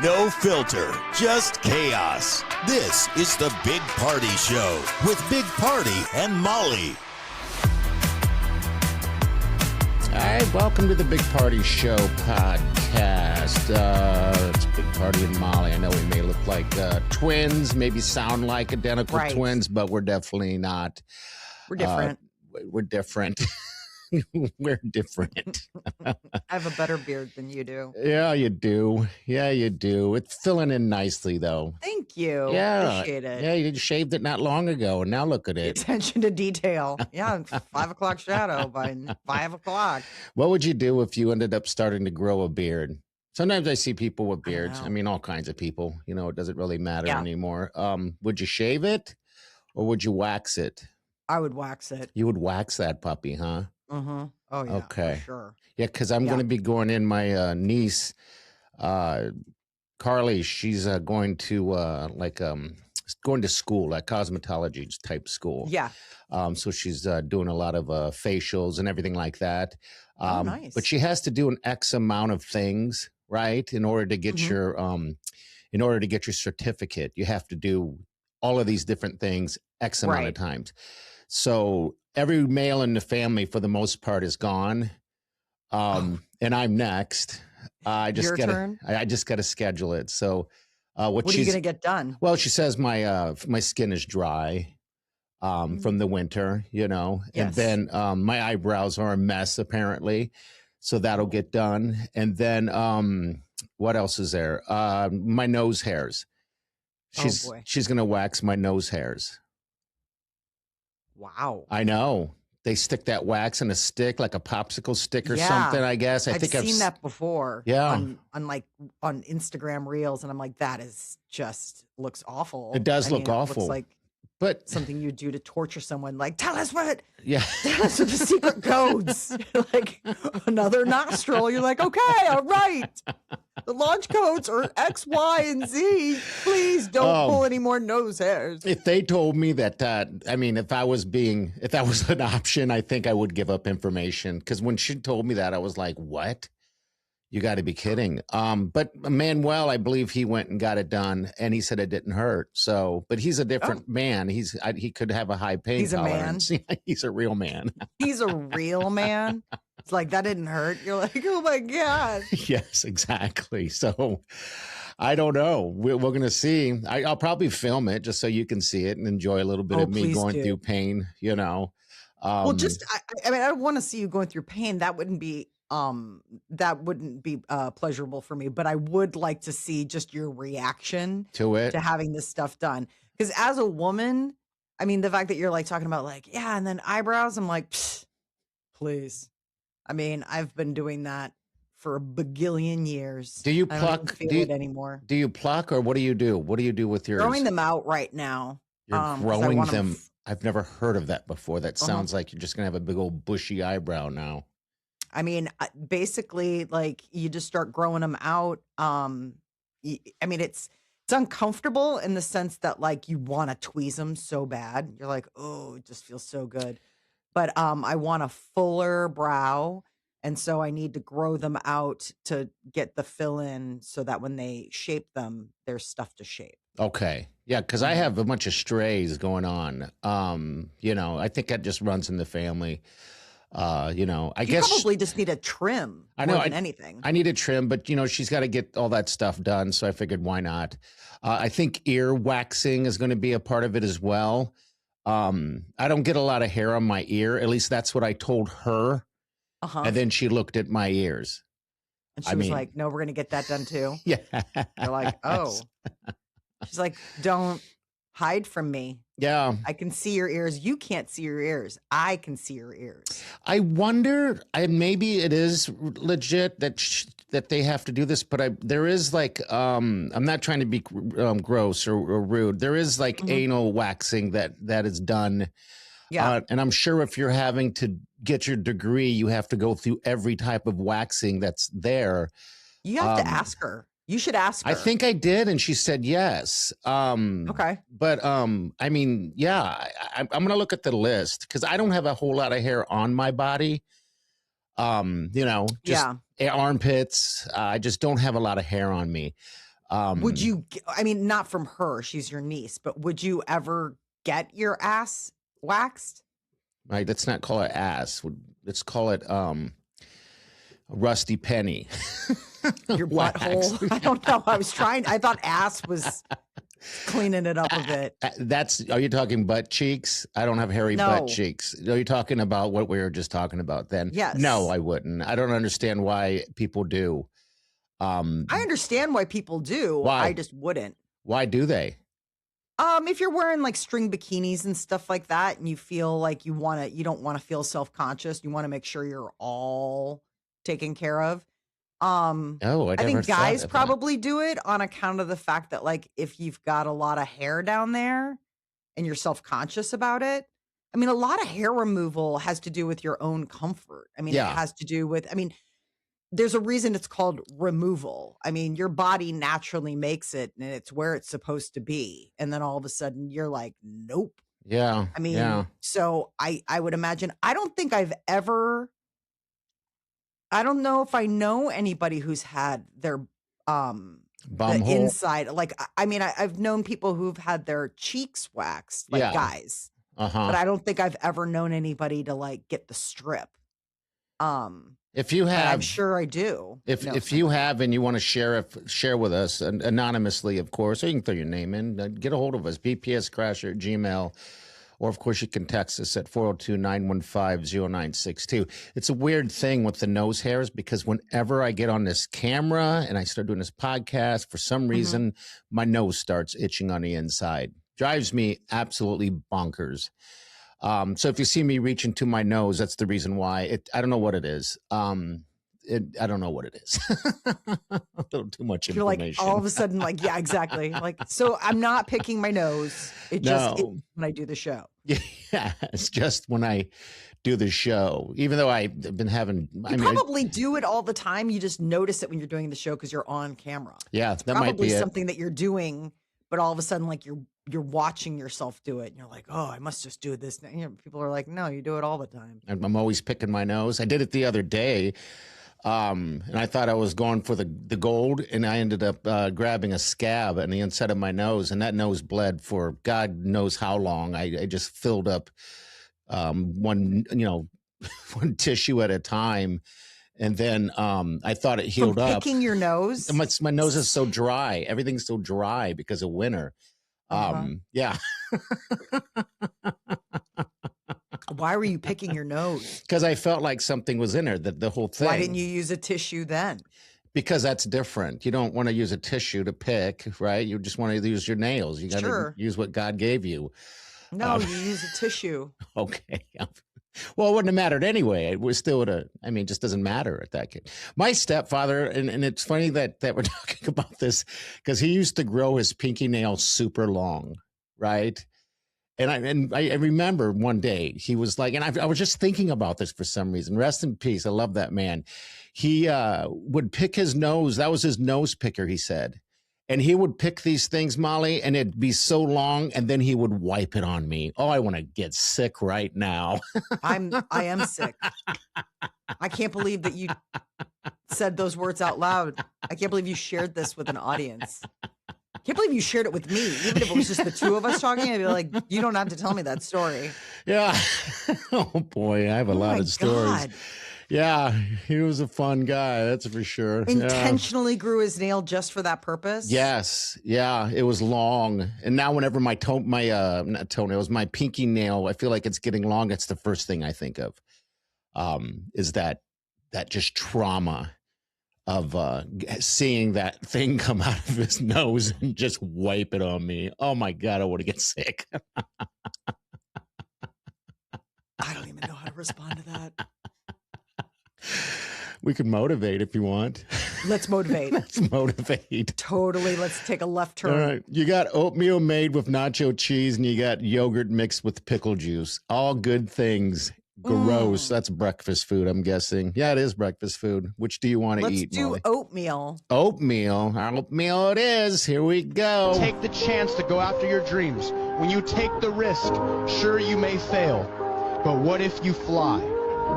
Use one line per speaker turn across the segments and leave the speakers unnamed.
No filter, just chaos. This is the Big Party Show with Big Party and Molly.
All right, welcome to the Big Party Show podcast. It's Big Party and Molly. I know we may look like twins, maybe sound like identical twins, but we're definitely not.
We're different.
We're different. We're different.
I have a better beard than you do.
Yeah, you do. Yeah, you do. It's filling in nicely, though.
Thank you.
Yeah.
Appreciate it.
Yeah, you shaved it not long ago, and now look at it.
Attention to detail. Yeah, 5 o'clock shadow by 5 o'clock.
What would you do if you ended up starting to grow a beard? Sometimes I see people with beards. I mean, all kinds of people. You know, it doesn't really matter anymore. Would you shave it or would you wax it?
I would wax it.
You would wax that puppy, huh?
Mm-hmm. Oh, yeah.
Okay.
For sure.
Yeah, because I'm going to be going in. My niece, Carly, she's going to going to school, like cosmetology type school.
Yeah.
So she's doing a lot of facials and everything like that.
Nice.
But she has to do an X amount of things, right? In order to get your certificate, you have to do all of these different things X amount of times. So every male in the family, for the most part, is gone. And I'm next. I just got to schedule it. So what are
you going to get done?
Well, she says my skin is dry from the winter, you know, and then my eyebrows are a mess apparently. So that'll get done. And then what else is there? My nose hairs. She's going to wax my nose hairs.
Wow.
I know. They stick that wax in a stick, like a popsicle stick or something, I guess.
I've seen that before.
Yeah.
On Instagram Reels, and I'm like, that is just looks awful.
It does look awful.
It looks like something you do to torture someone. Like, tell us what the secret codes. Like another nostril. You're like, okay, all right. The launch codes are X, Y, and Z. Please don't pull any more nose hairs.
If they told me that, if that was an option, I think I would give up information. Because when she told me that, I was like, what? You got to be kidding. But Manuel, I believe he went and got it done, and he said it didn't hurt. So, but he's a different man. He could have a high pain tolerance. He's a real man.
He's a real man. It's like, that didn't hurt. You're like, oh my God.
Yes, exactly. So I don't know. We're going to see. I'll probably film it just so you can see it and enjoy a little bit of me going through pain, you know.
I don't want to see you going through pain. That wouldn't be pleasurable for me, but I would like to see just your reaction
to
having this stuff done. Because as a woman, I mean, the fact that you're like talking about like, and then eyebrows, I'm like, please. I mean, I've been doing that for a bagillion years.
Do you
I
pluck?
don't feel it anymore.
Do you pluck, or what do you do? What do you do with yours?
Growing them out right now.
You're growing them. I've never heard of that before. That sounds like you're just gonna have a big old bushy eyebrow now.
I mean, basically, like you just start growing them out. I mean, it's uncomfortable in the sense that like you want to tweeze them so bad. You're like, oh, it just feels so good. But I want a fuller brow, and so I need to grow them out to get the fill in, so that when they shape them, there's stuff to shape.
Okay, yeah, because I have a bunch of strays going on. You know, I think that just runs in the family. I guess
probably just need a trim. More than anything.
I need a trim, but she's got to get all that stuff done. So I figured, why not? I think ear waxing is going to be a part of it as well. I don't get a lot of hair on my ear. At least that's what I told her. And then she looked at my ears.
And she was like, no, we're going to get that done too.
Yeah.
You're like, oh. She's like, don't hide from me.
Yeah.
I can see your ears. You can't see your ears. I can see your ears.
I wonder, maybe it is legit that they have to do this, but there is like, I'm not trying to be gross or rude. There is like anal waxing that is done.
Yeah.
And I'm sure if you're having to get your degree, you have to go through every type of waxing that's there.
You have to ask her. You should ask her.
I think I did, and she said yes.
Okay.
But I mean, yeah, I'm going to look at the list because I don't have a whole lot of hair on my body. Just armpits. I just don't have a lot of hair on me.
Would you, I mean, not from her, she's your niece, but would you ever get your ass waxed?
Right, let's not call it ass. Let's call it a rusty penny.
Your butthole? I don't know. I thought ass was cleaning it up a bit.
Are you talking butt cheeks? I don't have hairy
No.
butt cheeks. Are you talking about what we were just talking about then?
Yes.
No, I wouldn't. I don't understand why people do.
I understand why people do.
Why?
I just wouldn't.
Why do they?
If you're wearing like string bikinis and stuff like that, and you feel like you don't want to feel self-conscious, you want to make sure you're all taken care of. I think guys probably do it on account of the fact that like if you've got a lot of hair down there and you're self-conscious about it. I mean, a lot of hair removal has to do with your own comfort. I mean, It has to do with, there's a reason it's called removal. I mean, your body naturally makes it and it's where it's supposed to be. And then all of a sudden you're like, nope.
Yeah.
So I would imagine, I don't know if I know anybody who's had their, the inside. Like, I've known people who've had their cheeks waxed, like guys, but I don't think I've ever known anybody to like get the strip.
If you have,
I'm sure I do.
If you have and you want to share with us anonymously, of course, or you can throw your name in, get a hold of us, bpscrasher@gmail.com. Or, of course, you can text us at 402-915-0962. It's a weird thing with the nose hairs because whenever I get on this camera and I start doing this podcast, for some reason, my nose starts itching on the inside. Drives me absolutely bonkers. So if you see me reaching to my nose, that's the reason why. I don't know what it is. I don't know what it is. A little too much information.
You're like all of a sudden, like, yeah, exactly. Like, so I'm not picking my nose. It just is when I do the show.
Yeah, it's just when I do the show. Even though I've been having,
you probably do it all the time. You just notice it when you're doing the show because you're on camera.
Yeah,
it's
that
probably
might be
something that you're doing, but all of a sudden, like you're watching yourself do it, and you're like, oh, I must just do this. And people are like, no, you do it all the time.
I'm always picking my nose. I did it the other day. And I thought I was going for the gold, and I ended up grabbing a scab on the inside of my nose, and that nose bled for God knows how long. I just filled up one tissue at a time, and then I thought it healed up.
Picking your nose?
My nose is so dry. Everything's so dry because of winter. Yeah.
Why were you picking your nose?
Because I felt like something was in there, the whole thing.
Why didn't you use a tissue then?
Because that's different. You don't want to use a tissue to pick, right? You just want to use your nails. You got to use what God gave you.
No, you use a tissue.
Okay. Well, it wouldn't have mattered anyway. It was still it just doesn't matter at that kid. My stepfather, and it's funny that we're talking about this because he used to grow his pinky nail super long, right? And I remember one day he was like, and I was just thinking about this for some reason. Rest in peace. I love that man. He would pick his nose. That was his nose picker, he said. And he would pick these things, Molly, and it'd be so long, and then he would wipe it on me. Oh, I want to get sick right now.
I am sick. I can't believe that you said those words out loud. I can't believe you shared this with an audience. I can't believe you shared it with me. Even if it was just the two of us talking, I'd be like, you don't have to tell me that story.
Yeah. Oh, boy. I have a lot of stories. God. Yeah. He was a fun guy. That's for sure.
Intentionally grew his nail just for that purpose?
Yes. Yeah. It was long. And now whenever my toenails, my pinky nail, I feel like it's getting long. It's the first thing I think of is that just trauma of seeing that thing come out of his nose and just wipe it on me. Oh my God, I want to get sick.
I don't even know how to respond to that.
We can motivate if you want.
Let's motivate.
Let's motivate.
Totally. Let's take a left turn.
All right. You got oatmeal made with nacho cheese and you got yogurt mixed with pickle juice. All good things. Gross. That's breakfast food, I'm guessing. Yeah, it is breakfast food. Which do you want to eat,
Let's do
Molly?
oatmeal.
Oatmeal. Oatmeal it is. Here we go.
Take the chance to go after your dreams. When you take the risk, sure, you may fail. But what if you fly?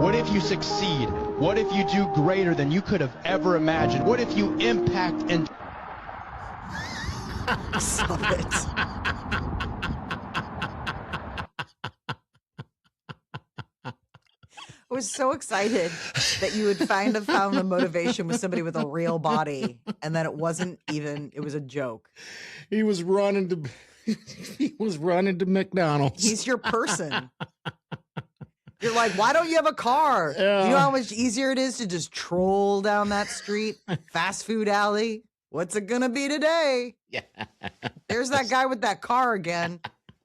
What if you succeed? What if you do greater than you could have ever imagined? What if you impact and...
Stop it. I was so excited that you had found a motivation with somebody with a real body, and then it wasn't even, it was a joke.
He was running to he was running to McDonald's.
He's your person. You're like, why don't you have a car?
Yeah.
You know how much easier it is to just troll down that street, fast food alley? What's it gonna be today?
Yeah.
There's that guy with that car again,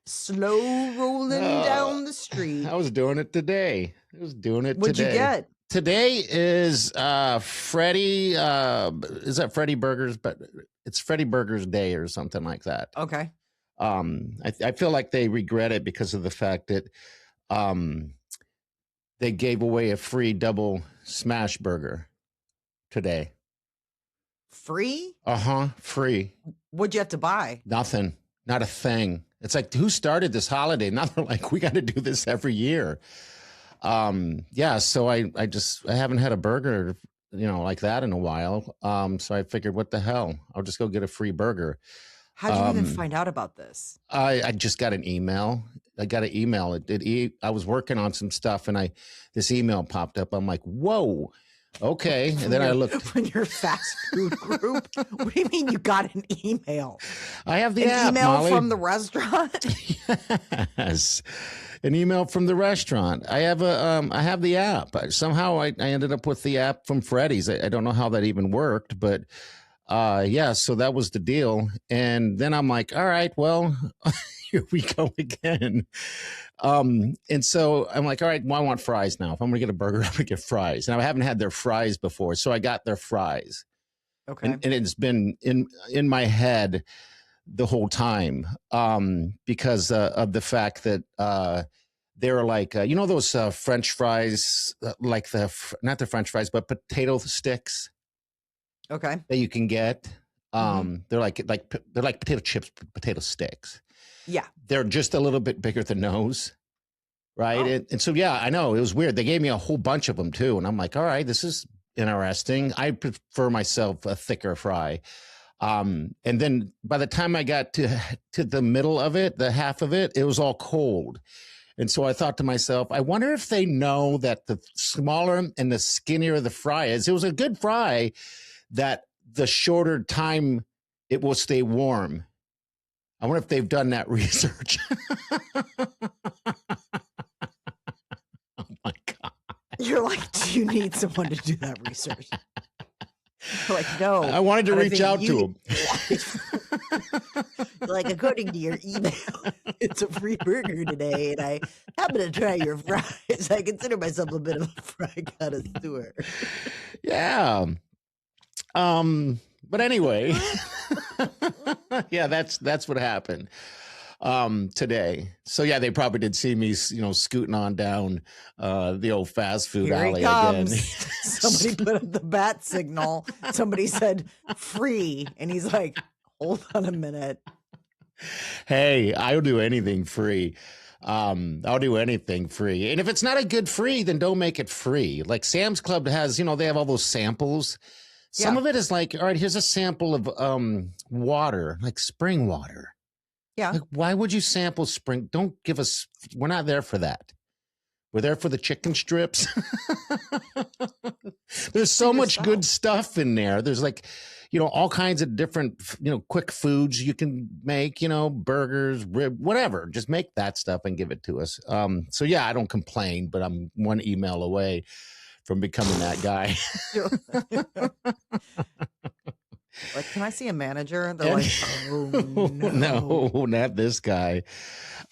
slow rolling down the street.
I was doing it today. I was doing it
What'd
today.
you get?
Today is Freddy. Is that Freddy Burgers? But it's Freddy Burgers Day or something like that.
Okay.
I feel like they regret it because of the fact that they gave away a free double smash burger today.
Free?
Free.
What'd you have to buy?
Nothing. Not a thing. It's like, who started this holiday? Now they're like, we got to do this every year. Yeah. So I haven't had a burger, like that in a while. So I figured, what the hell? I'll just go get a free burger.
How'd you even find out about this?
I just got an email. I got an email. I was working on some stuff, and this email popped up. I'm like, whoa, okay. And then I looked.
From your fast food group? What do you mean you got an email?
I have the
an
app,
email
Molly.
from the restaurant?
Yes, an email from the restaurant. I have the app. Somehow I ended up with the app from Freddy's. I don't know how that even worked, but yeah, so that was the deal. And then I'm like, all right, well, here we go again. And so I'm like, all right, well, I want fries now. If I'm gonna get a burger, I'm gonna get fries. And I haven't had their fries before, so I got their fries.
Okay.
And it's been in my head the whole time, because of the fact that they're like, those French fries, like not the French fries, but potato sticks.
Okay.
That you can get. They're like potato chips, potato sticks.
Yeah.
They're just a little bit bigger than those. Right.
Oh.
And so, yeah, I know it was weird. They gave me a whole bunch of them too. And I'm like, all right, this is interesting. I prefer myself a thicker fry. And then by the time I got to the middle of it, the half of it, it was all cold. And so I thought to myself, I wonder if they know that the smaller and the skinnier the fry is. It was a good fry, that the shorter time it will stay warm. I wonder if they've done that research. Oh my God.
You're like, do you need someone to do that research? You're like, no.
I wanted to reach out to him.
Like, according to your email, it's a free burger today, and I happen to try your fries. I consider myself a bit of a fry connoisseur.
Yeah. But anyway, yeah, that's what happened today. So yeah, they probably did see me, scooting on down the old fast food
Here
alley
he comes.
again.
Somebody put up the bat signal. Somebody said free, and he's like, hold on a minute.
Hey, I'll do anything free. I'll do anything free. And if it's not a good free, then don't make it free. Like Sam's Club has, they have all those samples. Some
Yeah.
of it is like, all right, here's a sample of water, like spring water.
Yeah.
Like, why would you sample spring? Don't give us, we're not there for that. We're there for the chicken strips. There's so much good stuff in there. There's like, all kinds of different, quick foods you can make, burgers, rib, whatever. Just make that stuff and give it to us. So yeah, I don't complain, but I'm one email away from becoming that guy.
Like, can I see a manager? They're like, oh no.
No, not this guy.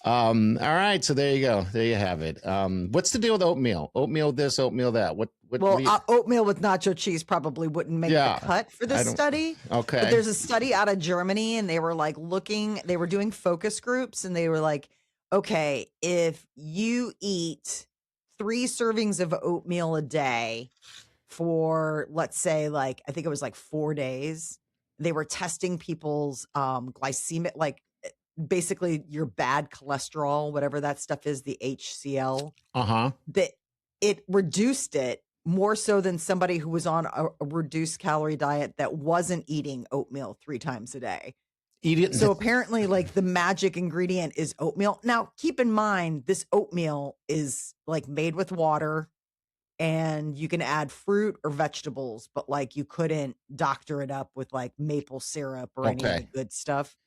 All right, so there you go. There you have it. What's the deal with oatmeal? Oatmeal this, oatmeal that. What
Well,
do you-
oatmeal with nacho cheese probably wouldn't make
Yeah,
the cut for
I
this
don't-
study.
Okay.
But there's a study out of Germany, and they were like they were doing focus groups, and they were like, okay, if you eat 3 servings of oatmeal a day for, let's say, like, I think it was like 4 days, they were testing people's glycemic, like basically your bad cholesterol, whatever that stuff is, the HCl, that it reduced it more so than somebody who was on a reduced calorie diet that wasn't eating oatmeal 3 times a day.
Eat it.
So apparently, like, the magic ingredient is oatmeal. Now, keep in mind, this oatmeal is like made with water, and you can add fruit or vegetables, but like you couldn't doctor it up with like maple syrup or any of the
Okay.
good stuff.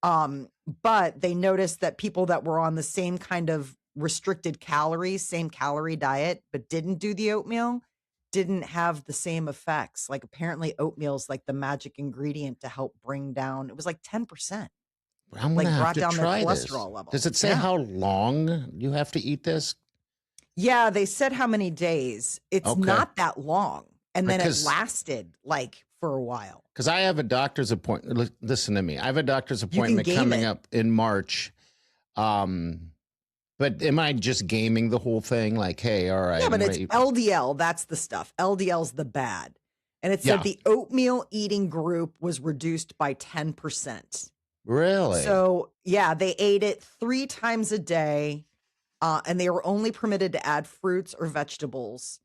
But they noticed that people that were on the same kind of restricted calories, same calorie diet, but didn't do the oatmeal, didn't have the same effects. Like apparently oatmeal is like the magic ingredient to help bring down, it was like 10%,
I'm gonna
like
have
brought
to
down their
try this.
cholesterol level.
Does it say
Yeah.
how long you have to eat this?
Yeah, they said how many days. It's
Okay.
not that long. And then
Because-
it lasted like for a while.
Because I have a doctor's appointment. Listen to me. I have a doctor's
can
appointment
game
coming
it.
up in March. But am I just gaming the whole thing? Like, hey, all right.
Yeah, but
I'm
it's
ready-
LDL. That's the stuff. LDL's the bad. And it said
Yeah.
the oatmeal eating group was reduced by 10%.
Really?
So, yeah, they ate it 3 times a day, and they were only permitted to add fruits or vegetables.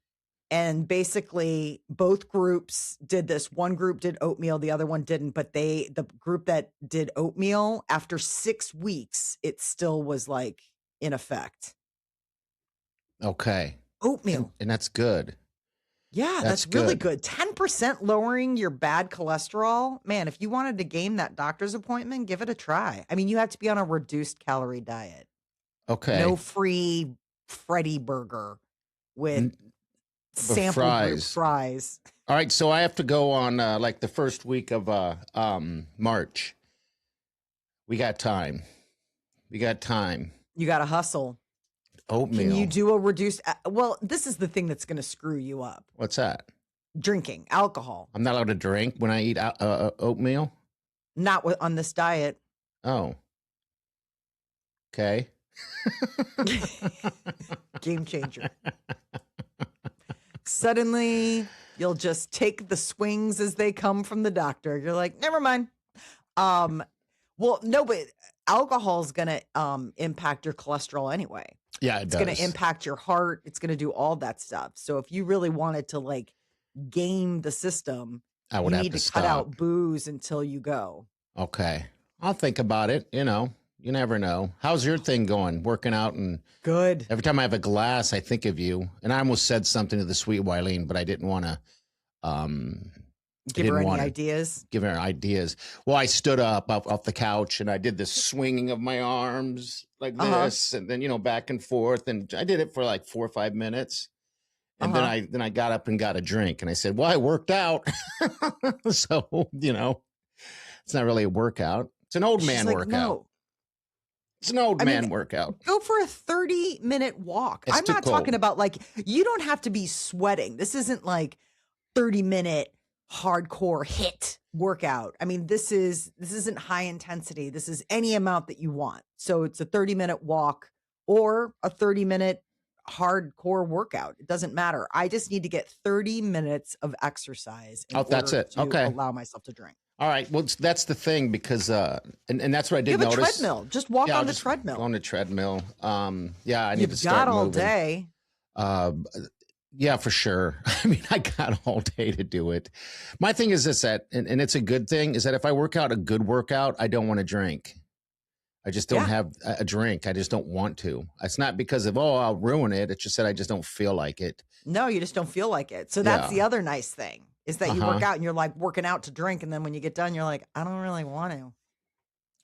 And basically, both groups did this. One group did oatmeal, the other one didn't. But the group that did oatmeal, after 6 weeks, it still was like in effect.
Okay.
Oatmeal.
And that's good.
Yeah,
That's
that's really
good.
good. 10% lowering your bad cholesterol. Man, if you wanted to game that doctor's appointment, give it a try. I mean, you have to be on a reduced calorie diet.
Okay.
No free Freddy burger with sample group
fries.
fries.
All right. So I have to go on like the first week of March. We got time. We got time.
You got to hustle.
Oatmeal.
Can you do a reduced? Well, this is the thing that's going to screw you up.
What's that?
Drinking alcohol,
I'm not allowed to drink when I eat oatmeal?
not on this diet.
Oh. Okay.
Game changer. Suddenly, you'll just take the swings as they come from the doctor. You're like, never mind. Well, no, but alcohol is going to impact your cholesterol anyway.
Yeah, it
It's
does.
going to impact your heart. It's going to do all that stuff. So if you really wanted to like game the system,
I would
you
have
need
to
to
stop.
cut out booze until you go.
Okay. I'll think about it. You know, you never know. How's your thing going? Working out, and
Good.
every time I have a glass, I think of you. And I almost said something to the sweet Wileen, but I didn't want to
Give her
didn't
any
wanna
ideas.
give her ideas. Well, I stood up off the couch and I did this swinging of my arms like this, and then, you know, back and forth. And I did it for like 4 or 5 minutes. And then I got up and got a drink, and I said, well, I worked out. So, you know, it's not really a workout. It's an old
She's
man
like,
workout.
no.
It's an old
I mean,
man workout.
Go for a 30-minute walk.
It's
I'm
too
not talking
cold.
about like, you don't have to be sweating. This isn't like 30-minute hardcore hit workout. I mean, this isn't high intensity. This is any amount that you want. So it's a 30-minute walk or a 30-minute hardcore workout. It doesn't matter. I just need to get 30 minutes of exercise in
that's
order
it.
to
Okay.
allow myself to drink.
All right. Well, that's the thing, because and that's what I did
You have a
notice.
treadmill. Just walk
Yeah, I'll
on the
just
treadmill.
go on the treadmill. Yeah, I need
You've
to start
got all
moving.
day.
Yeah, for sure. I mean, I got all day to do it. My thing is this, that, and it's a good thing, is that if I work out a good workout, I don't want to drink. I just don't
Yeah.
have a drink. I just don't want to. It's not because of, oh, I'll ruin it. It's just that I just don't feel like it.
No, you just don't feel like it. So that's
Yeah.
the other nice thing is that you work
Uh-huh.
out and you're like working out to drink. And then when you get done, you're like, I don't really want to.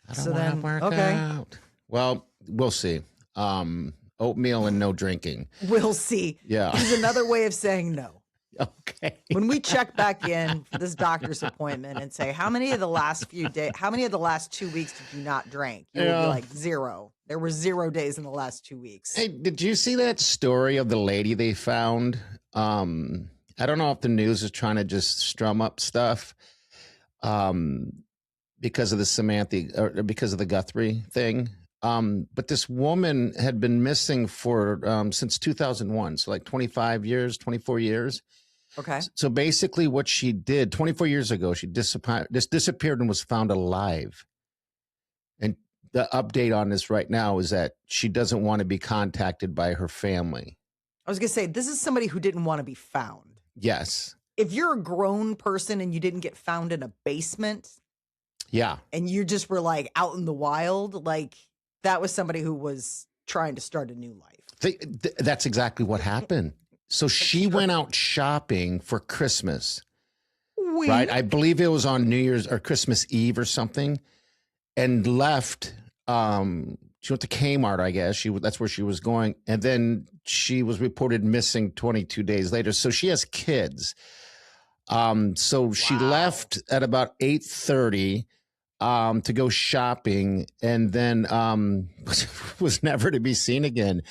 I don't
So
want to
then,
work
okay.
out. Well, we'll see. Oatmeal and no drinking.
We'll see.
Yeah.
This is another way of saying no.
Okay.
When we check back in for this doctor's appointment and say, how many of the last 2 weeks did you not drink? You would
Yeah.
be like 0. There were 0 days in the last 2 weeks.
Hey, did you see that story of the lady they found? I don't know if the news is trying to just strum up stuff because of the Samantha or because of the Guthrie thing. But this woman had been missing for since 2001, so like 25 years, 24 years.
Okay.
So basically, what she did 24 years ago, she disappeared and was found alive. And the update on this right now is that she doesn't want to be contacted by her family.
I was going to say, this is somebody who didn't want to be found.
Yes.
If you're a grown person and you didn't get found in a basement,
Yeah.
and you just were like out in the wild, like that was somebody who was trying to start a new life.
That's exactly what happened. So she went out shopping for Christmas, right? I believe it was on New Year's or Christmas Eve or something, and left. She went to Kmart, I guess. That's where she was going, and then she was reported missing 22 days later. So she has kids. So she left at about 8:30 to go shopping, and then was never to be seen again.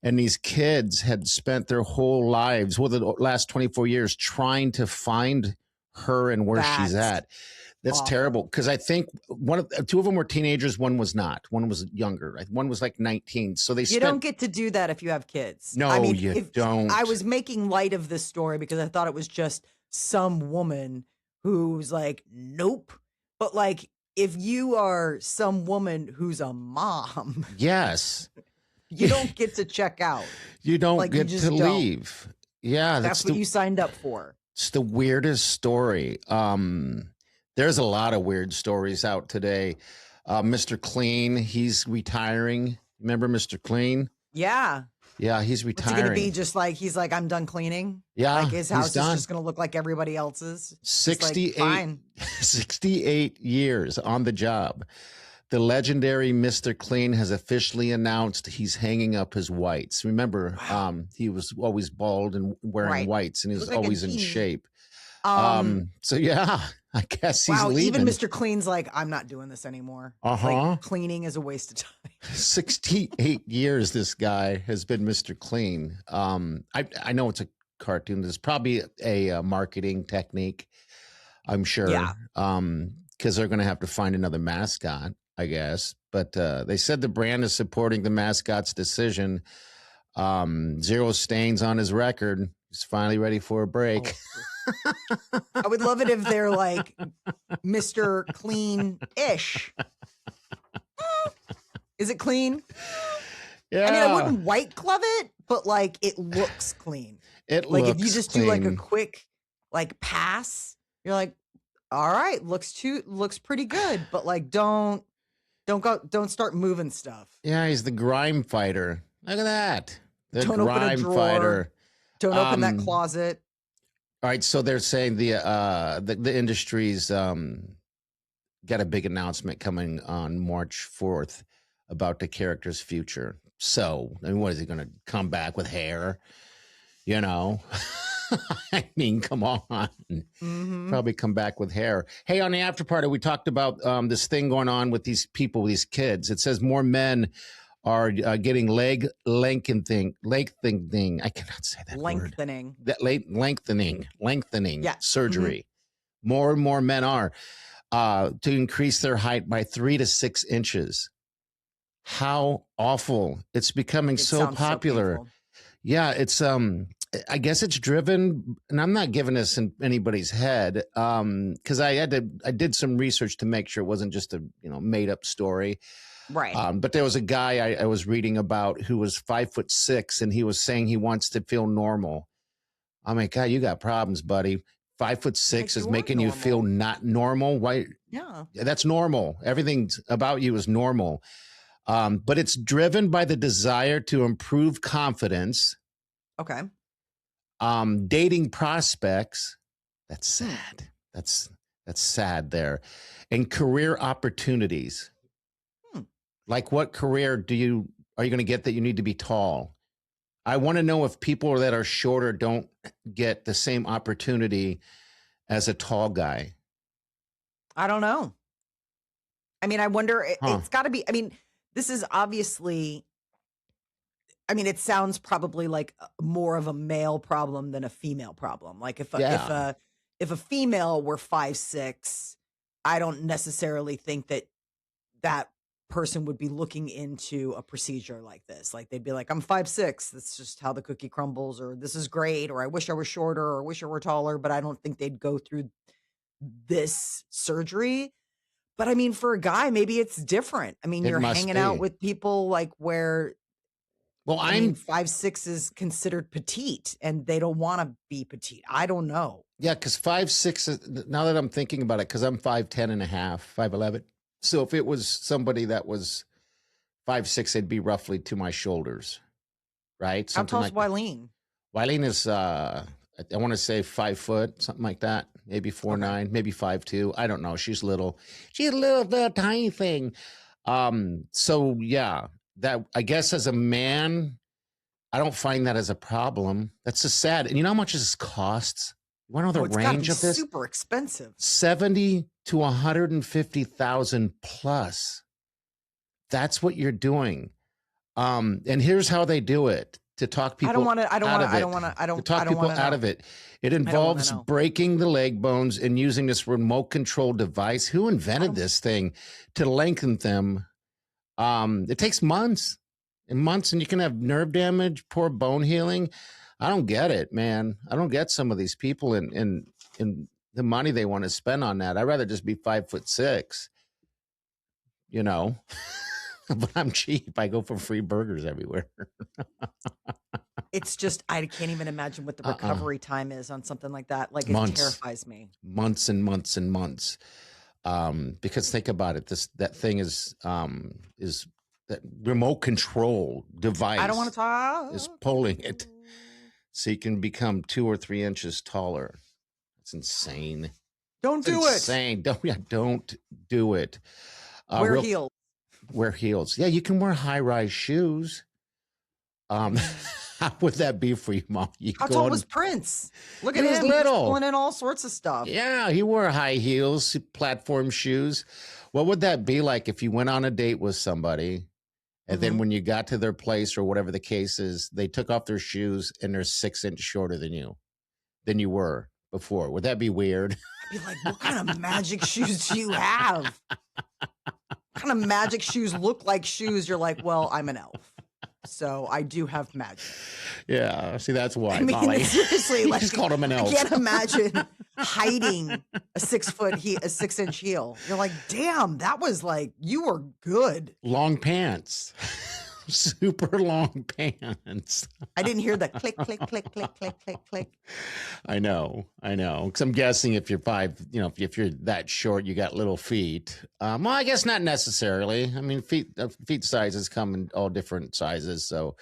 And these kids had spent their whole lives, well, the last 24 years, trying to find her and where she's at. That's
awful.
terrible, because I think two of them were teenagers. One was not. One was younger. One was like 19. So
you don't get to do that if you have kids.
No,
I mean,
you don't.
I was making light of this story because I thought it was just some woman who's like, nope. But like, if you are some woman who's a mom,
yes,
you don't get to check out.
You don't
Like,
get
you
to
just don't.
leave. Yeah,
That's what you signed up for.
It's the weirdest story. There's a lot of weird stories out today. Mr. Clean, he's retiring. Remember Mr. Clean?
Yeah.
Yeah, he's
What's
retiring.
he going to be? Just like, he's like, I'm done cleaning.
Yeah,
like his house
he's
is
done.
just going to look like everybody else's.
68,
like, fine.
68 years on the job. The legendary Mr. Clean has officially announced he's hanging up his whites. Remember, he was always bald and wearing whites, and he was
Looked like
always in
teen.
shape. So yeah, I guess he's leaving.
Even Mr. Clean's like, I'm not doing this anymore. Like, cleaning is a waste of time.
68 years this guy has been Mr. Clean. I know it's a cartoon. There's probably a marketing technique, I'm sure.
Yeah.
Because they're going to have to find another mascot, I guess. But they said the brand is supporting the mascot's decision. 0 stains on his record. He's finally ready for a break.
I would love it if they're like Mr. Clean-ish. Is it clean?
Yeah.
I mean, I wouldn't white glove it, but like it looks clean.
It
like
looks
if you just
clean.
do like a quick like pass, you're like, all right, looks pretty good, but like don't start moving stuff.
Yeah, he's the grime fighter. Look at that. The
Don't open a
grime
drawer.
fighter.
Don't open that closet.
All right, so they're saying the industry's got a big announcement coming on March 4th about the character's future. So, I mean, what is he going to come back with hair? You know, I mean, come on. Probably come back with hair. Hey, on the after party, we talked about this thing going on with these people, these kids. It says more men are getting lengthening. I cannot say that
Lengthening.
Word. Lengthening
Yeah.
surgery. More and more men are to increase their height by 3 to 6 inches. How awful. It's becoming so popular.
painful.
Yeah, it's I guess it's driven, and I'm not giving this in anybody's head, because I did some research to make sure it wasn't just a made up story.
Right.
But there was a guy I was reading about who was 5'6", and he was saying he wants to feel normal. I'm like, God, you got problems, buddy. 5'6" is
you are
making you feel
normal.
not normal. Why?
Yeah.
That's normal. Everything about you is normal. But it's driven by the desire to improve confidence.
Okay.
Dating prospects. That's sad. That's sad there. And career opportunities. Like, what career are you going to get that you need to be tall? I want to know if people that are shorter don't get the same opportunity as a tall guy.
I don't know. I mean, I wonder, it's got to be, I mean, this is obviously, I mean, it sounds probably like more of a male problem than a female problem. Like if a female were 5'6", I don't necessarily think that person would be looking into a procedure like this. Like they'd be like, I'm 5'6". That's just how the cookie crumbles, or this is great, or I wish I were shorter, or I wish I were taller, but I don't think they'd go through this surgery. But I mean, for a guy, maybe it's different. I mean, you're hanging out with people like where
Well,
I mean, 5'6" is considered petite, and they don't want to be petite. I don't know.
Yeah, because 5'6", now that I'm thinking about it, because I'm 5'10" and a half, 5'11". So if it was somebody that was 5'6", it'd be roughly to my shoulders, right?
How
Something
tall's Wileen?
Wileen is, I want to say 5 foot, something like that. Maybe 4'9", maybe 5'2". I don't know. She's little. She's a little tiny thing. So yeah, that, I guess as a man, I don't find that as a problem. That's just sad. And you know how much this costs? You want to know the range of this?
Super expensive.
70 to 150,000 plus. That's what you're doing. And here's how they do it to talk people out of it. It involves breaking the leg bones and using this remote control device. Who invented this thing to lengthen them? It takes months and months, and you can have nerve damage, poor bone healing. I don't get it, man. I don't get some of these people and the money they want to spend on that. I'd rather just be 5'6", you know, but I'm cheap. I go for free burgers everywhere.
It's just, I can't even imagine what the recovery time is on something like that. Like, it terrifies me.
Months and months and months. Because think about it. That thing is that remote control device.
I don't want to talk.
Is pulling it so you can become 2 or 3 inches taller. It's insane.
Don't do it.
Insane. Don't do it.
Wear heels.
Wear heels. Yeah, you can wear high-rise shoes. How would that be for you, Mom?
How tall was Prince? Look at him.
He was little.
He's pulling in all sorts of stuff.
Yeah, he wore high heels, platform shoes. What would that be like if you went on a date with somebody and then when you got to their place or whatever the case is, they took off their shoes and they're 6 inches shorter than you were before? Would that be weird?
I'd be like, what kind of magic shoes do you have? What kind of magic shoes look like shoes? You're like, well, I'm an elf, so I do have magic.
Yeah, see, that's why.
I mean,
Molly.
Seriously,
You
like,
just called him an elf.
I can't imagine hiding a 6 inch heel. You're like, damn, that was like, you were good.
Long pants. Super long pants.
I didn't hear the click, click, click, click, click, click, click.
I know. Because I'm guessing if you're if you're that short, you got little feet. Well, I guess not necessarily. I mean, feet sizes come in all different sizes. So,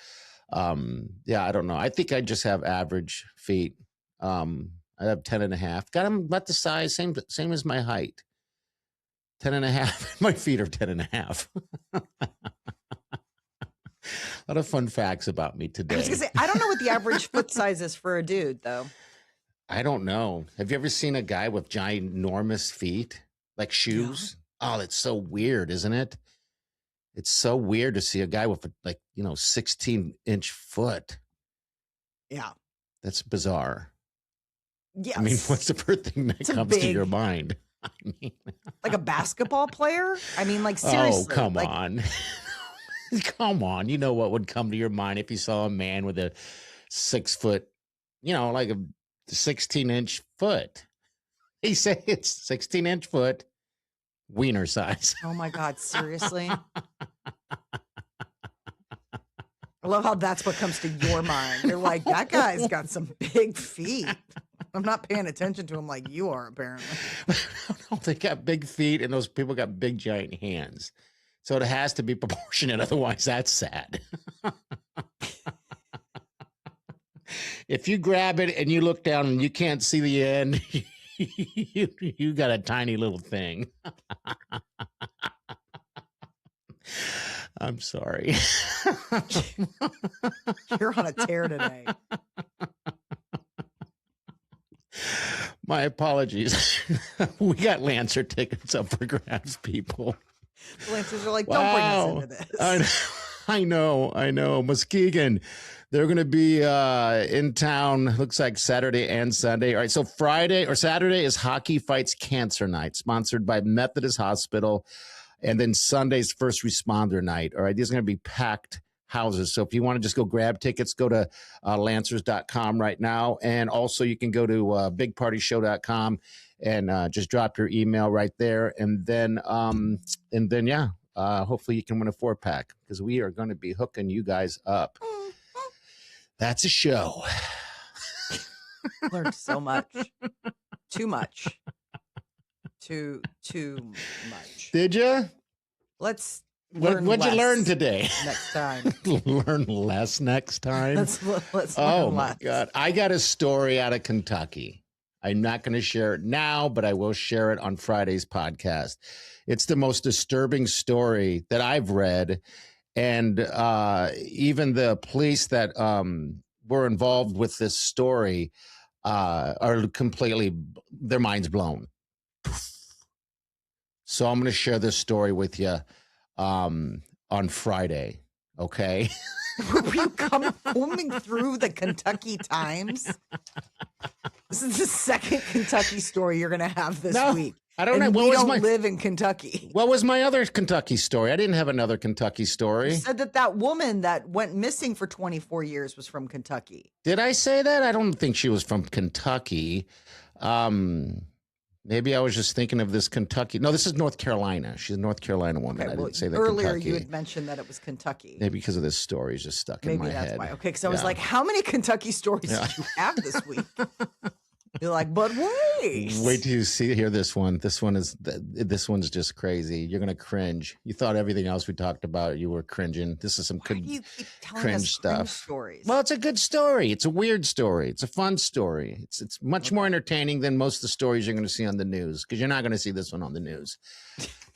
yeah, I don't know. I think I just have average feet. I have 10 and a half. Got them about the size, same as my height. 10 and a half. My feet are 10 and a half. A lot of fun facts about me today.
I was gonna say, I don't know what the average foot size is for a dude, though.
I don't know. Have you ever seen a guy with ginormous feet, like shoes? Yeah. Oh, it's so weird, isn't it? It's so weird to see a guy with a 16-inch foot.
Yeah,
that's bizarre.
Yes.
I mean, what's the first thing that comes to your mind? I mean,
like a basketball player? I mean, like, seriously.
Oh, come on. Come on. You know what would come to your mind if you saw a man with a 6 foot, like a 16-inch foot. He said it's 16-inch foot, wiener size.
Oh my God, seriously? I love how that's what comes to your mind. You're like, that guy's got some big feet. I'm not paying attention to him like you are, apparently.
No, they got big feet, and those people got big, giant hands. So it has to be proportionate. Otherwise, that's sad. If you grab it and you look down and you can't see the end, you got a tiny little thing. I'm sorry.
You're on a tear today.
My apologies. We got Lancer tickets up for grabs, people.
The Lancers are like, don't bring us into this.
I know. Muskegon, they're going to be in town, looks like Saturday and Sunday. All right, so Saturday is Hockey Fights Cancer Night, sponsored by Methodist Hospital. And then Sunday's First Responder Night. All right, these are going to be packed houses. So if you want to just go grab tickets, go to lancers.com right now. And also you can go to bigpartyshow.com and just drop your email right there. And then hopefully you can win a 4-pack because we are going to be hooking you guys up. That's a show.
Learned so much. Too much. Too much.
Did you?
Let's
What'd you learn today?
Next time.
Learn less next time?
Let's learn
oh, my
less.
God. I got a story out of Kentucky. I'm not going to share it now, but I will share it on Friday's podcast. It's the most disturbing story that I've read. And even the police that were involved with this story are completely, their minds blown. So I'm going to share this story with you on Friday. Okay.
Were you combing through the Kentucky Times? This is the second Kentucky story you're going to have this week.
I don't know.
We don't live in Kentucky.
What was my other Kentucky story? I didn't have another Kentucky story.
You said that woman that went missing for 24 years was from Kentucky.
Did I say that? I don't think she was from Kentucky. Maybe I was just thinking of this Kentucky. No, this is North Carolina. She's a North Carolina woman.
Okay,
I didn't say that
earlier
Kentucky.
you had mentioned that it was Kentucky.
Maybe because of this story is just stuck in my head.
Maybe that's why. Okay, because I was like, how many Kentucky stories did you have this week? You're like, but wait.
Wait till you hear this one. This one's just crazy. You're gonna cringe. You thought everything else we talked about, you were cringing. This is some
Why do you keep telling
cringe
us
stuff.
cringe stories?
Well, it's a good story. It's a weird story. It's a fun story. It's much more entertaining than most of the stories you're going to see on the news, because you're not going to see this one on the news.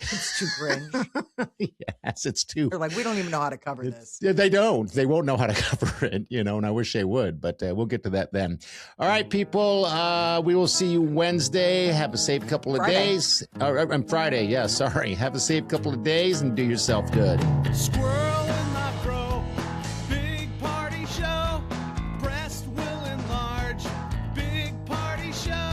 It's too cringe.
Yes, it's too.
They're like, we don't even know how to cover this.
Yeah, they don't. They won't know how to cover it, and I wish they would, but we'll get to that then. All right, people, we will see you Wednesday. Have a safe couple of days. I'm Friday. Yeah, sorry. Have a safe couple of days and do yourself good.
Squirrel in my fro, big party show, breast will enlarge, big party show.